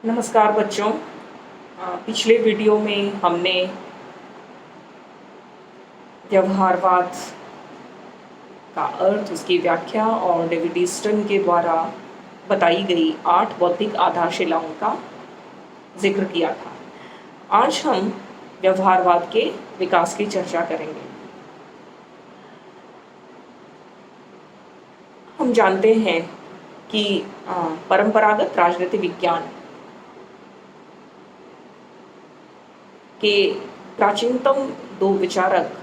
नमस्कार बच्चों। पिछले वीडियो में हमने व्यवहारवाद का अर्थ, उसकी व्याख्या और डेविड ईस्टन के द्वारा बताई गई 8 बौद्धिक आधारशिलाओं का जिक्र किया था। आज हम व्यवहारवाद के विकास की चर्चा करेंगे। हम जानते हैं कि परंपरागत राजनीति विज्ञान के प्राचीनतम 2 विचारक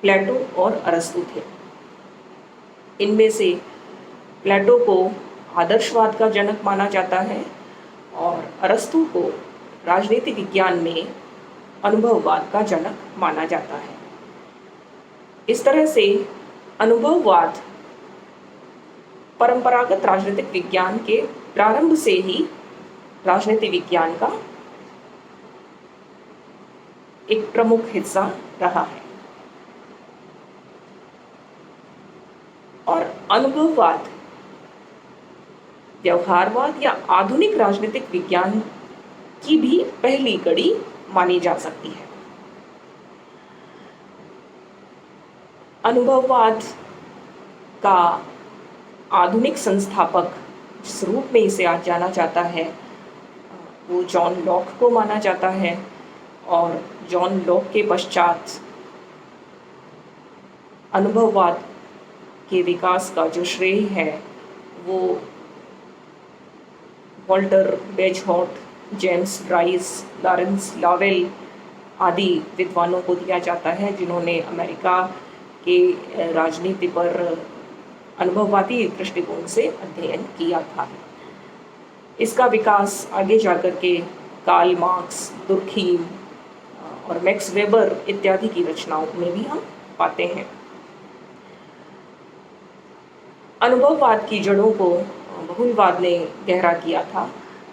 प्लेटो और अरस्तु थे। इनमें से प्लेटो को आदर्शवाद का जनक माना जाता है और अरस्तु को राजनीति विज्ञान में अनुभववाद का जनक माना जाता है। इस तरह से अनुभववाद परंपरागत राजनीतिक विज्ञान के प्रारंभ से ही राजनीति विज्ञान का एक प्रमुख हिस्सा रहा है। और अनुभववाद व्यवहारवाद या आधुनिक राजनीतिक विज्ञान की भी पहली कड़ी मानी जा सकती है। अनुभववाद का आधुनिक संस्थापक, जिस रूप में इसे आज जाना जाता है, वो जॉन लॉक को माना जाता है। और जॉन लॉक के पश्चात अनुभववाद के विकास का जो श्रेय है वो Walter Bagehot, James Bryce, Lawrence Lowell आदि विद्वानों को दिया जाता है, जिन्होंने अमेरिका के राजनीति पर अनुभववादी दृष्टिकोण से अध्ययन किया था। इसका विकास आगे जाकर के कार्ल मार्क्स, दुर्खीम और मैक्स वेबर इत्यादि की रचनाओं में भी हम पाते हैं। अनुभववाद की जड़ों को बहुलवाद ने गहरा किया था।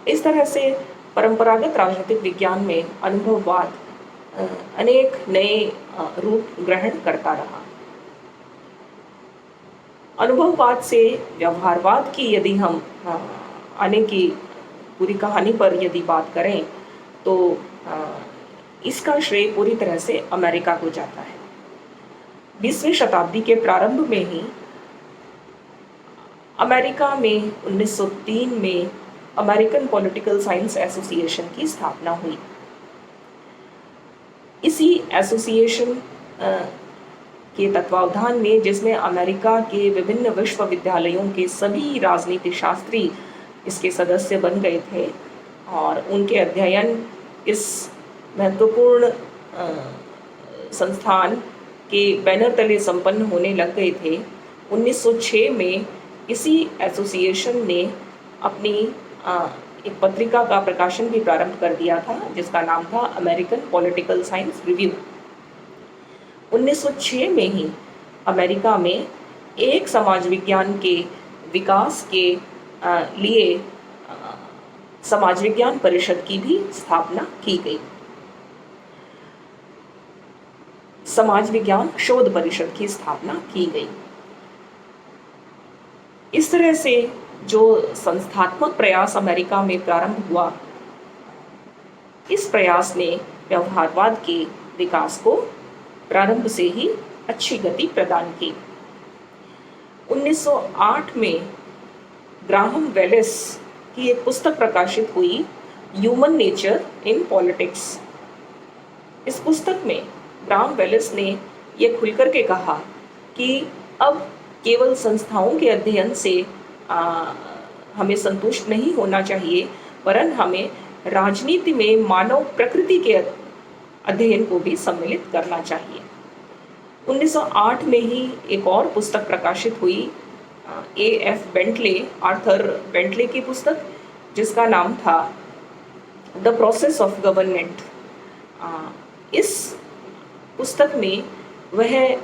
इस तरह से परंपरागत राजनीतिक विज्ञान में अनुभववाद अनेक नए रूप ग्रहण करता रहा। अनुभववाद से व्यवहारवाद की यदि हम आने की पूरी कहानी पर यदि बात करें तो इसका श्रेय पूरी तरह से अमेरिका को जाता है। 20वीं शताब्दी के प्रारंभ में ही अमेरिका में 1903 में अमेरिकन पॉलिटिकल साइंस एसोसिएशन की स्थापना हुई। इसी एसोसिएशन के तत्वावधान में, जिसमें अमेरिका के विभिन्न विश्वविद्यालयों के सभी राजनीति शास्त्री इसके सदस्य बन गए थे और उनके अध्ययन इस महत्वपूर्ण संस्थान के बैनर तले संपन्न होने लग गए थे। 1906 में इसी एसोसिएशन ने अपनी एक पत्रिका का प्रकाशन भी प्रारंभ कर दिया था, जिसका नाम था अमेरिकन पॉलिटिकल साइंस रिव्यू। 1906 में ही अमेरिका में एक समाज विज्ञान के विकास के लिए समाज विज्ञान परिषद की भी स्थापना की गई। समाज विज्ञान शोध परिषद की स्थापना की गई। इस तरह से जो संस्थात्मक प्रयास अमेरिका में प्रारंभ हुआ, इस प्रयास ने व्यवहारवाद के विकास को प्रारंभ से ही अच्छी गति प्रदान की। 1908 में ग्राहम वेलेस की एक पुस्तक प्रकाशित हुई, ह्यूमन नेचर इन पॉलिटिक्स। इस पुस्तक में ग्राहम वेलेस ने यह खुलकर के कहा कि अब केवल संस्थाओं के अध्ययन से हमें संतुष्ट नहीं होना चाहिए, वरन हमें राजनीति में मानव प्रकृति के अध्ययन को भी सम्मिलित करना चाहिए। 1908 में ही एक और पुस्तक प्रकाशित हुई, A.F. बेंटले, आर्थर बेंटले की पुस्तक, जिसका नाम था द प्रोसेस ऑफ गवर्नमेंट। इस पुस्तक में वह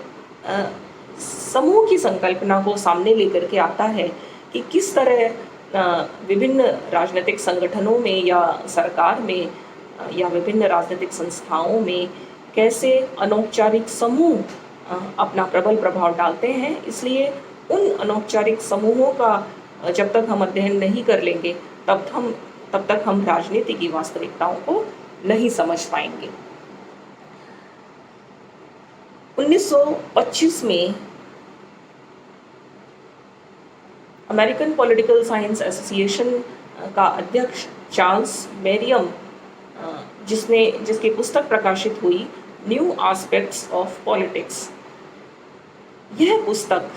समूह की संकल्पना को सामने लेकर के आता है कि किस तरह विभिन्न राजनीतिक संगठनों में या सरकार में या विभिन्न राजनीतिक संस्थाओं में कैसे अनौपचारिक समूह अपना प्रबल प्रभाव डालते हैं। इसलिए उन अनौपचारिक समूहों का जब तक हम अध्ययन नहीं कर लेंगे तब हम तब तक हम राजनीति की वास्तविकताओं को नहीं समझ पाएंगे। 1925 में अमेरिकन पॉलिटिकल साइंस एसोसिएशन का अध्यक्ष चार्ल्स मेरियम, जिसकी पुस्तक प्रकाशित हुई न्यू एस्पेक्ट्स ऑफ पॉलिटिक्स, यह पुस्तक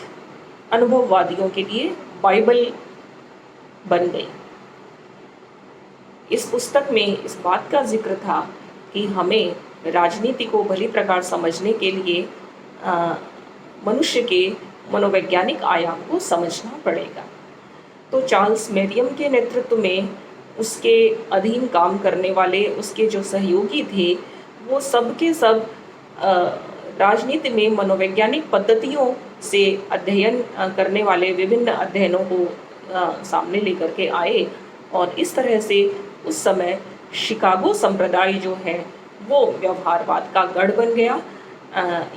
अनुभववादियों के लिए बाइबल बन गई। इस पुस्तक में इस बात का जिक्र था कि हमें राजनीति को भली प्रकार समझने के लिए मनुष्य के मनोवैज्ञानिक आयाम को समझना पड़ेगा। तो चार्ल्स मेरियम के नेतृत्व में उसके अधीन काम करने वाले उसके जो सहयोगी थे, वो सब के सब राजनीति में मनोवैज्ञानिक पद्धतियों से अध्ययन करने वाले विभिन्न अध्ययनों को सामने लेकर के आए, और इस तरह से उस समय शिकागो संप्रदाय जो है वो व्यवहारवाद का गढ़ बन गया।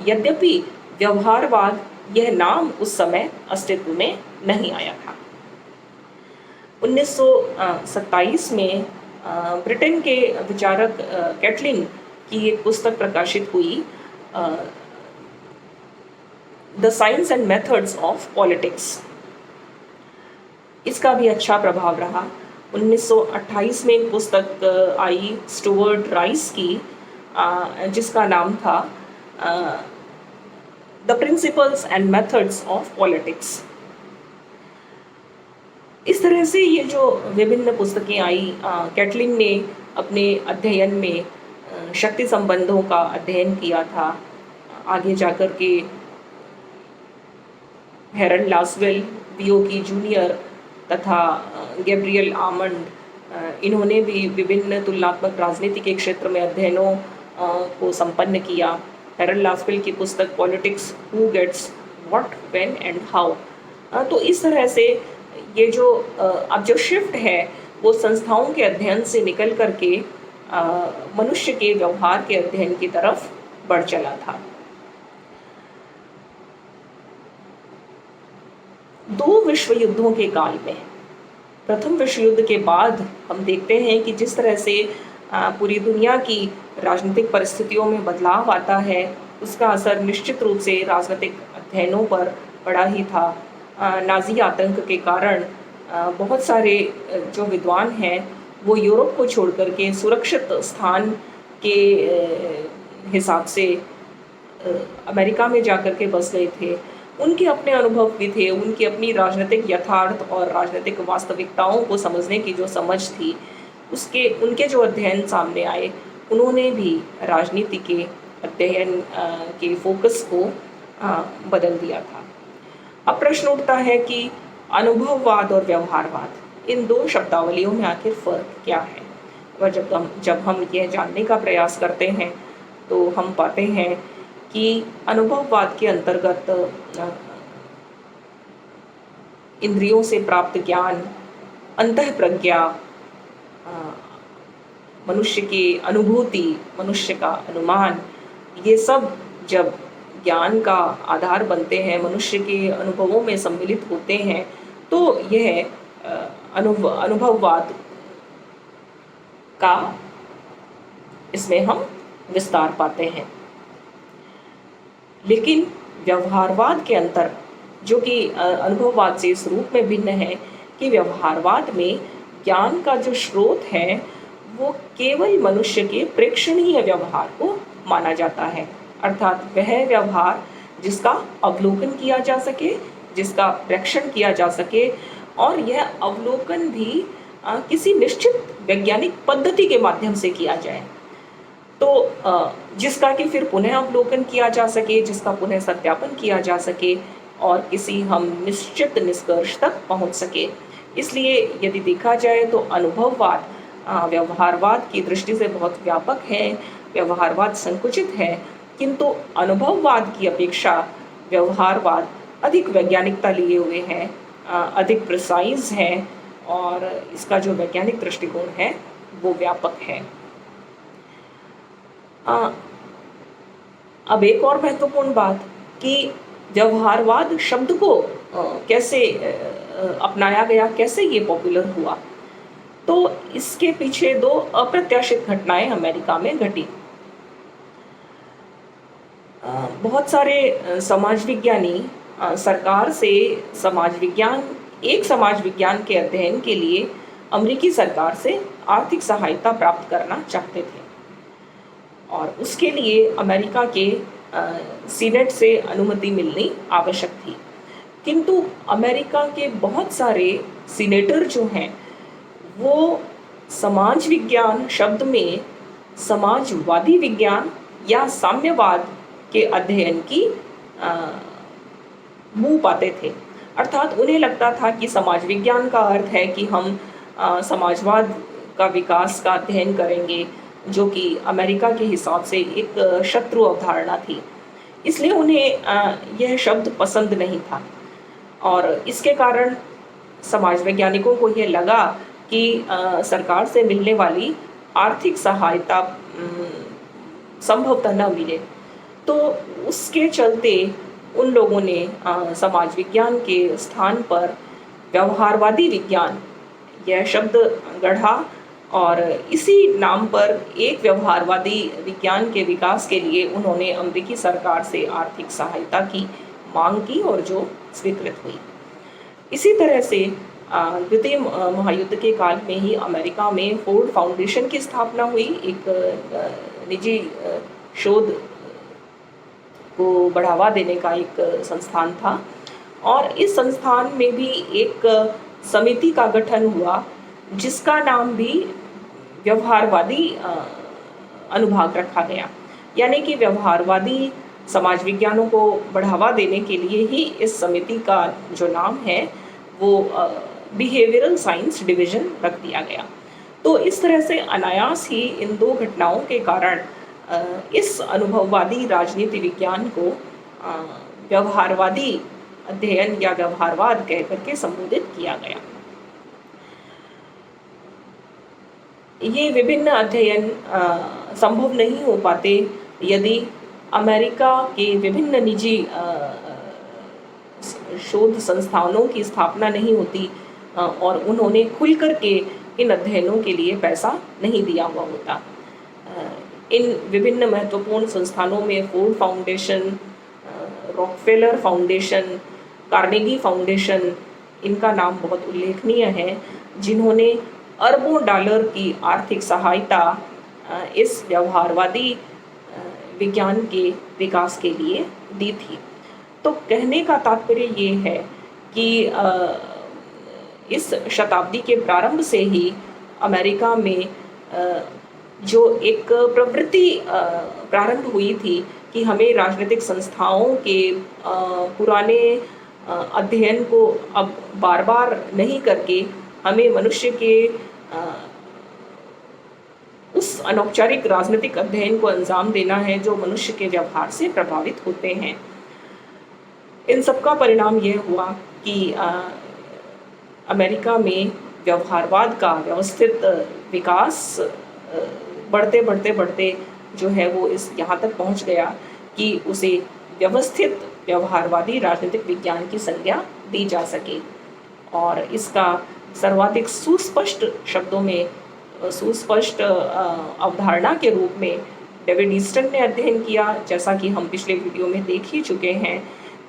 यद्यपि व्यवहारवाद यह नाम उस समय अस्तित्व में नहीं आया था। 1927 में ब्रिटेन के विचारक कैटलिन की एक पुस्तक प्रकाशित हुई, the science and methods of politics. इसका भी अच्छा प्रभाव रहा। 1928 में एक पुस्तक आई स्टुअर्ट राइस की, जिसका नाम था the principles and methods of politics. इस तरह से ये जो विभिन्न पुस्तकें आई, कैटलिन ने अपने अध्ययन में शक्ति संबंधों का अध्ययन किया था। आगे जाकर के हेरल्ड लासवेल, बीओकी जूनियर तथा गैब्रियल आमंड, इन्होंने भी विभिन्न तुलनात्मक राजनीति के क्षेत्र में अध्ययनों को संपन्न किया। हेरल्ड लासवेल की पुस्तक politics, who gets what, when and how. तो इस तरह से ये जो अब जो शिफ्ट है वो संस्थाओं के अध्ययन से निकल करके मनुष्य के व्यवहार के अध्ययन की तरफ बढ़ चला था। दो विश्व युद्धों के काल में, प्रथम विश्व युद्ध के बाद हम देखते हैं कि जिस तरह से पूरी दुनिया की राजनीतिक परिस्थितियों में बदलाव आता है, उसका असर निश्चित रूप से राजनीतिक अध्ययनों पर पड़ा ही था। नाजी आतंक के कारण बहुत सारे जो विद्वान हैं वो यूरोप को छोड़ करके सुरक्षित स्थान के हिसाब से अमेरिका में जाकर के बस गए थे। उनके अपने अनुभव भी थे, उनकी अपनी राजनीतिक यथार्थ और राजनीतिक वास्तविकताओं को समझने की जो समझ थी, उनके जो अध्ययन सामने आए, उन्होंने भी राजनीति के अध्ययन के फोकस को बदल दिया था। अब प्रश्न उठता है कि अनुभववाद और व्यवहारवाद, इन दो शब्दावलियों में आखिर फ़र्क क्या है। और जब हम यह जानने का प्रयास करते हैं तो हम पाते हैं कि अनुभववाद के अंतर्गत इंद्रियों से प्राप्त ज्ञान, अंतःप्रज्ञा, मनुष्य की अनुभूति, मनुष्य का अनुमान, ये सब जब ज्ञान का आधार बनते हैं, मनुष्य के अनुभवों में सम्मिलित होते हैं, तो यह अनुभववाद का इसमें हम विस्तार पाते हैं। लेकिन व्यवहारवाद के अंतर, जो कि अनुभववाद से इस रूप में भिन्न है कि व्यवहारवाद में ज्ञान का जो स्रोत है वो केवल मनुष्य के प्रेक्षणीय व्यवहार को माना जाता है, अर्थात वह व्यवहार जिसका अवलोकन किया जा सके, जिसका प्रेक्षण किया जा सके, और यह अवलोकन भी किसी निश्चित वैज्ञानिक पद्धति के माध्यम से किया जाए, तो जिसका कि फिर पुनः अवलोकन किया जा सके, जिसका पुनः सत्यापन किया जा सके और किसी हम निश्चित निष्कर्ष तक पहुंच सके। इसलिए यदि देखा जाए तो अनुभववाद व्यवहारवाद की दृष्टि से बहुत व्यापक है, व्यवहारवाद संकुचित है, किंतु अनुभववाद की अपेक्षा व्यवहारवाद अधिक वैज्ञानिकता लिए हुए हैं, अधिक प्रिसाइज है, और इसका जो वैज्ञानिक दृष्टिकोण है वो व्यापक है। अब एक और महत्वपूर्ण बात कि व्यवहारवाद शब्द को कैसे अपनाया गया, कैसे ये पॉपुलर हुआ। तो इसके पीछे दो अप्रत्याशित घटनाएं अमेरिका में घटी। बहुत सारे समाज विज्ञानी सरकार से समाज विज्ञान के अध्ययन के लिए अमेरिकी सरकार से आर्थिक सहायता प्राप्त करना चाहते थे और उसके लिए अमेरिका के सीनेट से अनुमति मिलनी आवश्यक थी। किंतु अमेरिका के बहुत सारे सीनेटर जो हैं वो समाज विज्ञान शब्द में समाजवादी विज्ञान या साम्यवाद के अध्ययन की मुंह पाते थे। अर्थात उन्हें लगता था कि समाज विज्ञान का अर्थ है कि हम समाजवाद का विकास का अध्ययन करेंगे, जो कि अमेरिका के हिसाब से एक शत्रु अवधारणा थी। इसलिए उन्हें यह शब्द पसंद नहीं था और इसके कारण समाज वैज्ञानिकों को यह लगा कि सरकार से मिलने वाली आर्थिक सहायता संभवतः न मिले। तो उसके चलते उन लोगों ने समाज विज्ञान के स्थान पर व्यवहारवादी विज्ञान यह शब्द गढ़ा और इसी नाम पर एक व्यवहारवादी विज्ञान के विकास के लिए उन्होंने अमेरिकी सरकार से आर्थिक सहायता की मांग की और जो स्वीकृत हुई। इसी तरह से द्वितीय महायुद्ध के काल में ही अमेरिका में फोर्ड फाउंडेशन की स्थापना हुई। एक निजी शोध को बढ़ावा देने का एक संस्थान था और इस संस्थान में भी एक समिति का गठन हुआ जिसका नाम भी व्यवहारवादी अनुभाग रखा गया। यानी कि व्यवहारवादी समाज विज्ञानों को बढ़ावा देने के लिए ही इस समिति का जो नाम है वो बिहेवियरल साइंस डिवीजन रख दिया गया। तो इस तरह से अनायास ही इन दो घटनाओं के कारण इस अनुभववादी राजनीति विज्ञान को व्यवहारवादी अध्ययन या व्यवहारवाद कह करके संबोधित किया गया। ये विभिन्न अध्ययन संभव नहीं हो पाते यदि अमेरिका के विभिन्न निजी शोध संस्थानों की स्थापना नहीं होती और उन्होंने खुल करके इन अध्ययनों के लिए पैसा नहीं दिया हुआ होता। इन विभिन्न महत्वपूर्ण संस्थानों में Ford foundation, Rockefeller foundation, Carnegie foundation, इनका नाम बहुत उल्लेखनीय है, जिन्होंने अरबों डॉलर की आर्थिक सहायता इस व्यवहारवादी विज्ञान के विकास के लिए दी थी। तो कहने का तात्पर्य ये है कि इस शताब्दी के प्रारंभ से ही अमेरिका में जो एक प्रवृत्ति प्रारंभ हुई थी कि हमें राजनीतिक संस्थाओं के पुराने अध्ययन को अब बार बार नहीं करके हमें मनुष्य के उस अनौपचारिक राजनीतिक अध्ययन को अंजाम देना है जो मनुष्य के व्यवहार से प्रभावित होते हैं। इन सब का परिणाम यह हुआ कि अमेरिका में व्यवहारवाद का व्यवस्थित विकास बढ़ते जो है वो इस यहाँ तक पहुँच गया कि उसे व्यवस्थित व्यवहारवादी राजनीतिक विज्ञान की संज्ञा दी जा सके। और इसका सर्वाधिक सुस्पष्ट शब्दों में सुस्पष्ट अवधारणा के रूप में डेविड ईस्टन ने अध्ययन किया। जैसा कि हम पिछले वीडियो में देख ही चुके हैं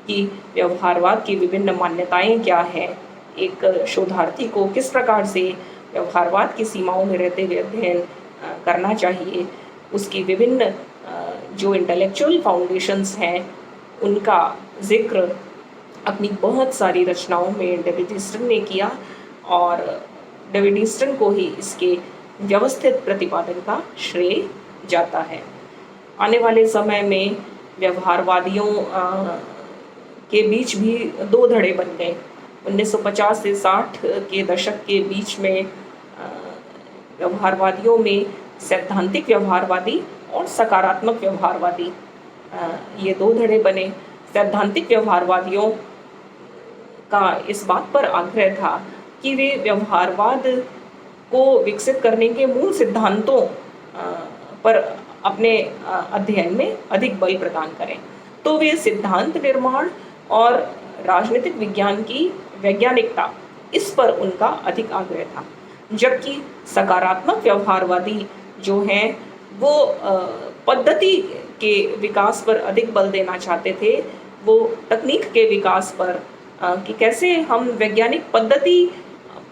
कि व्यवहारवाद की विभिन्न मान्यताएं क्या है, एक शोधार्थी को किस प्रकार से व्यवहारवाद की सीमाओं में रहते हुए अध्ययन करना चाहिए, उसकी विभिन्न जो इंटेलेक्चुअल फाउंडेशंस हैं उनका जिक्र अपनी बहुत सारी रचनाओं में डेविड ईस्टन ने किया और डेविड ईस्टन को ही इसके व्यवस्थित प्रतिपादन का श्रेय जाता है। आने वाले समय में व्यवहारवादियों के बीच भी दो धड़े बन गए। 1950 से 60 के दशक के बीच में व्यवहारवादियों में सैद्धांतिक व्यवहारवादी और सकारात्मक व्यवहारवादी ये दो धड़े बने। सैद्धांतिक व्यवहारवादियों का इस बात पर आग्रह था कि वे व्यवहारवाद को विकसित करने के मूल सिद्धांतों पर अपने अध्ययन में अधिक बल प्रदान करें। तो वे सिद्धांत निर्माण और राजनीतिक विज्ञान की वैज्ञानिकता, इस पर उनका अधिक आग्रह था। जबकि सकारात्मक व्यवहारवादी जो हैं वो पद्धति के विकास पर अधिक बल देना चाहते थे। वो तकनीक के विकास पर कि कैसे हम वैज्ञानिक पद्धति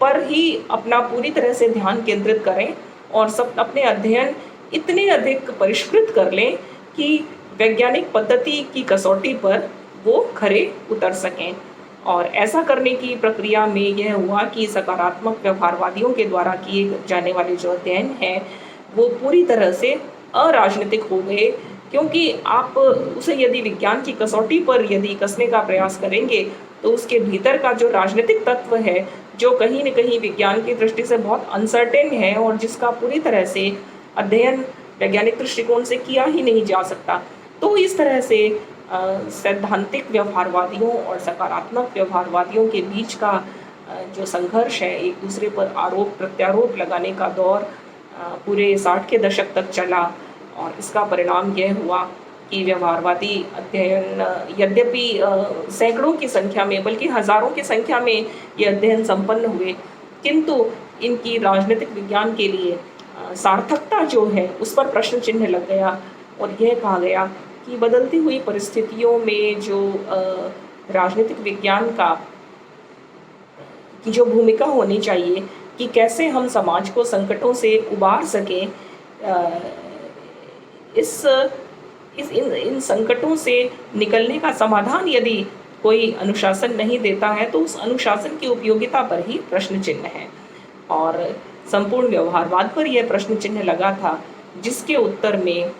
पर ही अपना पूरी तरह से ध्यान केंद्रित करें और सब अपने अध्ययन इतने अधिक परिष्कृत कर लें कि वैज्ञानिक पद्धति की कसौटी पर वो खरे उतर सकें। और ऐसा करने की प्रक्रिया में यह हुआ कि सकारात्मक व्यवहारवादियों के द्वारा किए जाने वाले जो अध्ययन हैं वो पूरी तरह से अराजनीतिक हो गए, क्योंकि आप उसे यदि विज्ञान की कसौटी पर यदि कसने का प्रयास करेंगे तो उसके भीतर का जो राजनीतिक तत्व है, जो कहीं न कहीं विज्ञान की दृष्टि से बहुत अनसर्टेन है और जिसका पूरी तरह से अध्ययन वैज्ञानिक दृष्टिकोण से किया ही नहीं जा सकता। तो इस तरह से सैद्धांतिक व्यवहारवादियों और सकारात्मक व्यवहारवादियों के बीच का जो संघर्ष है, एक दूसरे पर आरोप प्रत्यारोप लगाने का दौर पूरे 60 के दशक तक चला। और इसका परिणाम यह हुआ कि व्यवहारवादी अध्ययन यद्यपि सैकड़ों की संख्या में बल्कि हज़ारों की संख्या में ये अध्ययन संपन्न हुए, किंतु इनकी राजनीतिक विज्ञान के लिए सार्थकता जो है उस पर प्रश्न चिन्ह लग गया। और यह कहा गया कि बदलती हुई परिस्थितियों में जो राजनीतिक विज्ञान का की जो भूमिका होनी चाहिए कि कैसे हम समाज को संकटों से उबार सकें, इन संकटों से निकलने का समाधान यदि कोई अनुशासन नहीं देता है तो उस अनुशासन की उपयोगिता पर ही प्रश्न चिन्ह है। और संपूर्ण व्यवहारवाद पर यह प्रश्न चिन्ह लगा था, जिसके उत्तर में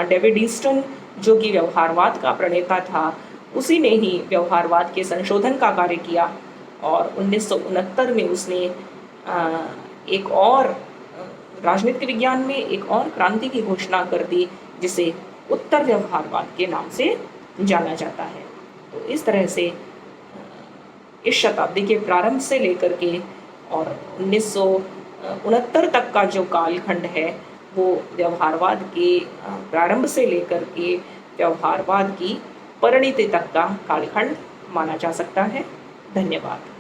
डेविड ईस्टन जो कि व्यवहारवाद का प्रणेता था, उसी ने ही व्यवहारवाद के संशोधन का कार्य किया। और 1969 में उसने एक और राजनीतिक विज्ञान में एक और क्रांति की घोषणा कर दी, जिसे उत्तर व्यवहारवाद के नाम से जाना जाता है। तो इस तरह से इस शताब्दी के प्रारंभ से लेकर के और 1969 तक का जो कालखंड है वो व्यवहारवाद के प्रारंभ से लेकर के व्यवहारवाद की परिणति तक का कालखंड माना जा सकता है। धन्यवाद।